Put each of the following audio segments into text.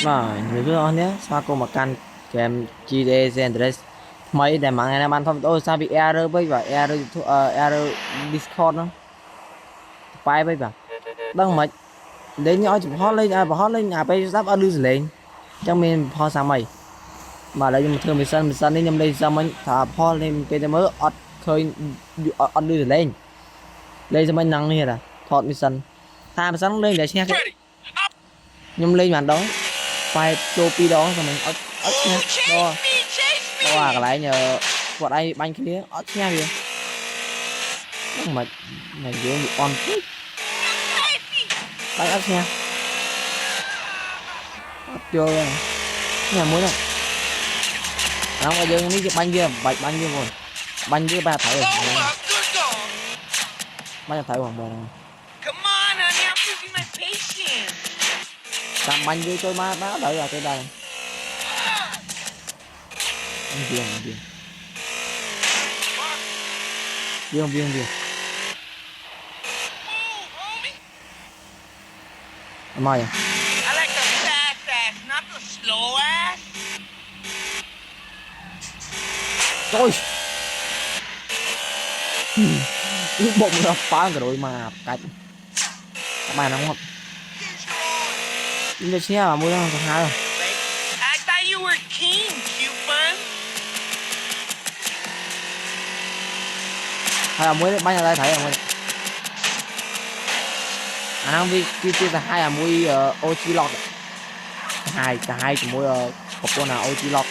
mà nhiều đứa nhé sao cô mà căn kèm GTA San Andreas mấy để mà ngày ban thông tôi sao bị error với và error Discord nó bay với và đang mà đến nhỏ chụp hot lên bây giờ ở đưa lên trong mình hot sang mày mà lại nhưng mà thường mình sân đến nhầm đây sao mình thả hot lên cái mới ọt khơi ọt đưa lên lên cho mình năng như là thọt mình sân tha mình sân lên để xe nhầm lên màn đó phải chopi đó rồi mình ớt nha đo đo à cái lại nhờ quạt ai banh kia ớt nha kìa mà này dễ bị on thích banh ớt nha ớt vô nhà muối này không bây giờ ní banh kia banh kia rồi banh kia ba thảy rồi banh thảy hoàng bờ làm banh kia tôi má báo đợi là tới đây anh viên em ơi thôi bụng nó phá cái đôi mà cạnh các bạn không nhưng mà xe mà mua nó hai rồi hay là muối bao nhiêu đây thấy không không vì kia là hai là muối oxy lọt cả hai chỉ muối cục con nào oxy lọt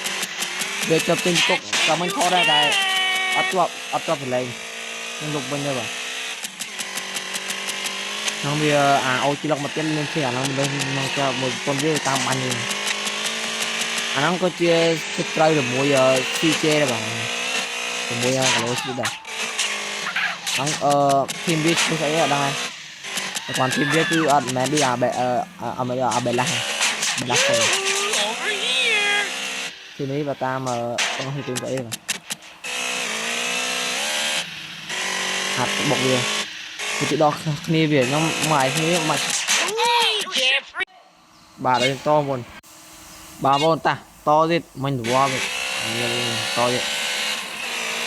về chụp trên cục cho mình thoa ra cái ấp cho phải lên nhưng lục bên đây rồi không bây giờ oxy lọt mà tiến lên xe nó lên nó cho một con dê tam ăn nhiều nó có chia subscribe được muối CC đây bảo muối cái lối xí đây phim viết tôi sẽ ở đây còn phim viết cứ mẹ đi bè lắc rồi phim ấy và ta mà không hay tìm vậy mà hạt bọc về thì chị đo kia về nó mày thế mà bà đây to luôn bà vô ta to gì mình qua vậy to vậy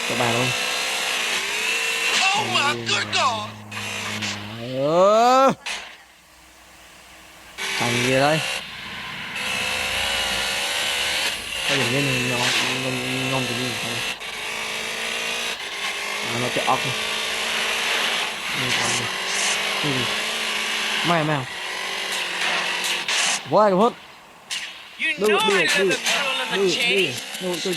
cho bà luôn thành gì đây có điểm lên ngon cái gì không nó chạy ốc mày vô ai hút đi cho hai rồi chơi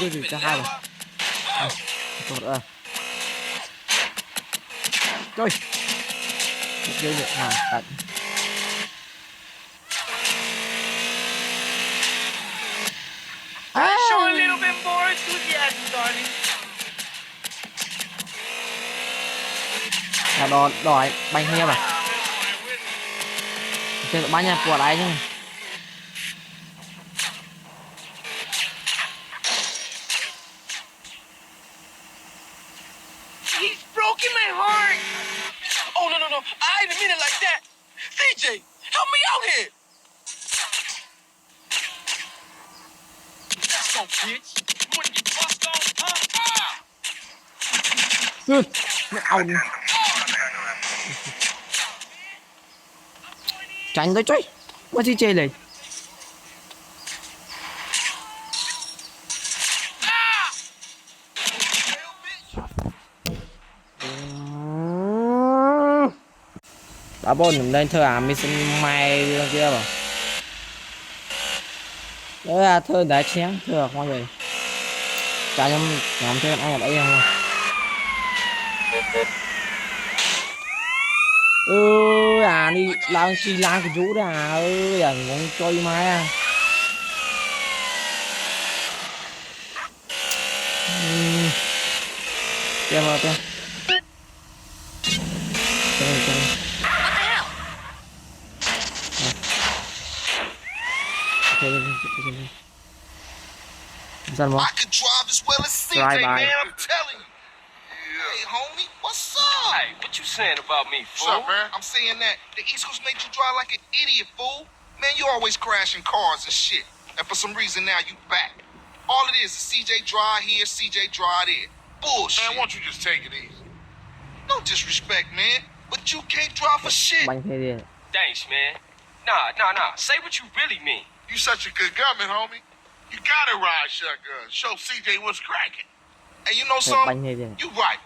chơi được tận là đòi bánh heo à chơi bánh nhà của đấy chứ I didn't mean it like that. CJ, help me out here. That's so bitch. You wanna get bust on, good tránh tới chơi mà chi chơi này đã bồn lên thơ mission mai kia mà đấy là thơ đã chén thơ không gì cả nhóm thơ anh ở đây không đi lang chi lang cái chú đó ngon chơi mai kia mà kia I could drive as well as CJ, man. I'm telling you. Hey, homie, what's up? Hey, what you saying about me, fool? What's up, man? I'm saying that the East Coast made you drive like an idiot, fool. Man, you always crashing cars and shit. And for some reason now you back. All it is CJ dry here, CJ dry there. Bullshit. Man, why don't you just take it easy? No disrespect, man. But you can't drive for shit. Bánh thế đi. Thanks, man. Nah. Say what you really mean. You such a good gunman, homie. You gotta ride shotgun. Show CJ what's cracking. And you know Bánh something? thế đi. You right.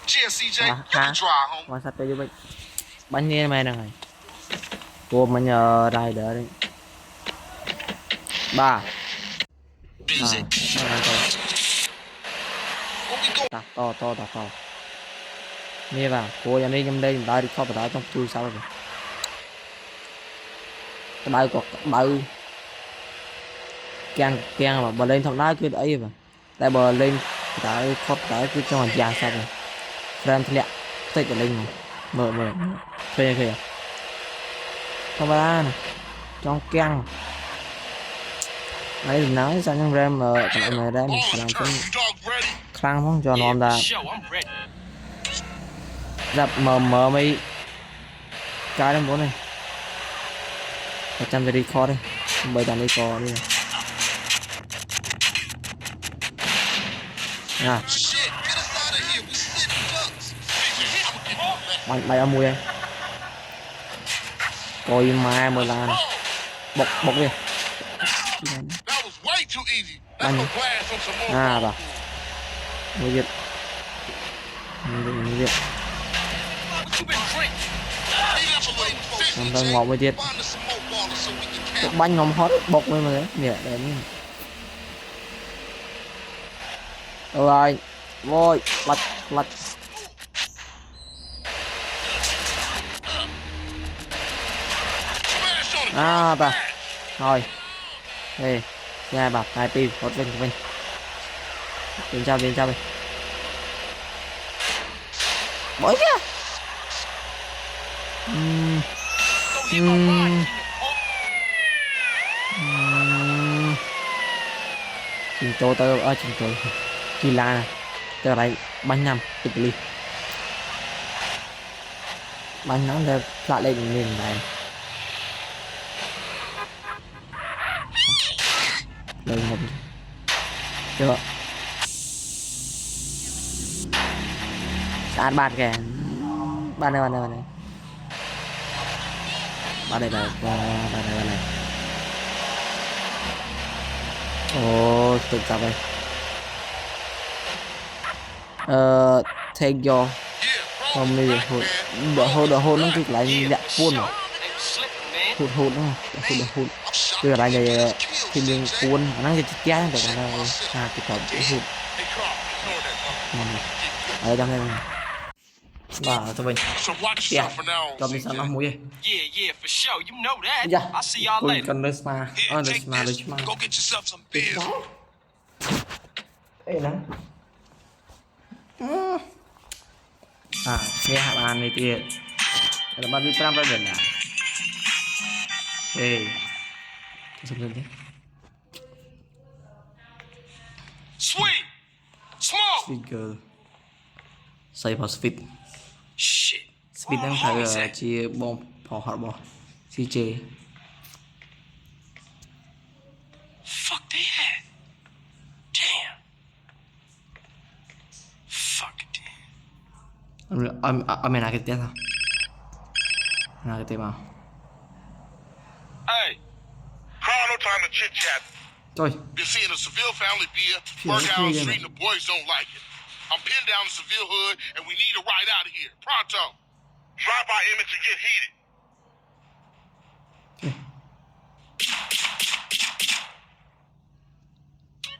Cheers, CJ. You hả? can drive, homie. Quan sát tới giúp bánh thế mày này. Cô mà nhờ rider đi. 3 Busy. Where we go? ตัดต่อนี่ป่ะโคยังไม่ได้ได้เข้าไปได้ต้องดูซ้ำเลยcái bao cột bao càng mà bờ lên thằng đá cứ ấy mà tại bờ lên tại khót tại cứ cho già sao rồi ram thì lẹ thấy cái lên mà mở phê kìa không phải này trong càng ấy nói sao trong ram mà cái này ram làm cái khang không cho nó ra dập mở mấy cái trong bốn này 100 จะรีคอร์ดเลยเบอร์จำรีคอร์ดด้วยนะmày ở mùi đây coi mai mười là bọc đi anh bà mùi việt làm ngọt mùi việt bánh ngọt hot bột lên mà đấy nhẹ đẹp nhỉ rồi vôi lật bà thôi đây nha bà hai pin hot bên bên trong bối kìa trình tô tơ ở trình tô kỳ la này tơ lại bánh nhầm tịch ly bánh nóng được lại lên nền này đây một chưa sát bát kìa bạn này bạn này ồ tự tập đây take your không đi được hôn nó cứ lại dạ cuốn rồi hụt nó từ lại này thì mình cuốn nó cái chén được là cái cỏ hụt ở trong đây và cho mình cho mình sang nó muối dạ tôi cần lấy sma đây nè nghe hạ bàn này thì là bao nhiêu trăm rồi nè ê xong rồi đấy Sweet. Smoke. speaker xây vào speed đang phải chia bom phò họ bỏ CJ Fuck they had. Damn. Fuck it. Mày nói cái tiếp sao? Nói cái tiếp nào? Hey, I don't no time to chit chat. Thôi. Been seeing a Seville family beer, Burghouse Street, and the boys don't like it. I'm pinned down in Seville hood, and we need a ride out of here. Pronto. Drive by Emmett to get heated.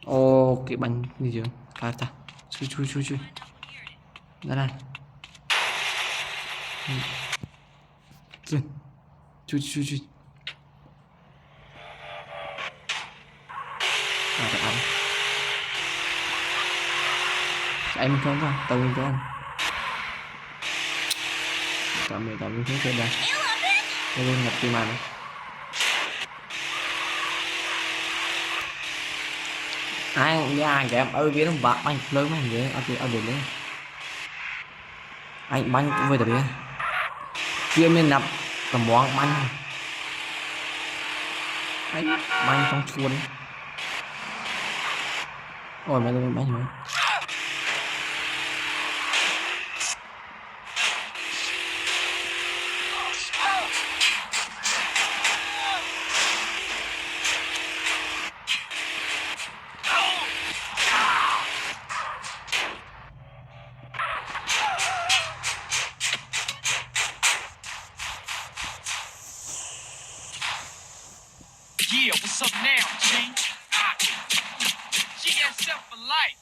Ô, cái bánh gì vậy? Cái ta. Chui. Đây. Chui. Phải ăn. Anh không thôi, tao mình cho anh. Tao mình thấy cái đây. Đây lên ngập tim ăn. Ai ra kìa em ơi biết không bạn anh lớn mà vậy ở biển đấy anh bánh cũng về từ đấy kia mình nạp tầm món bánh ấy bánh trong chuồn ôi mày lên bánh mày Yeah, what's up now, G? G SF for life.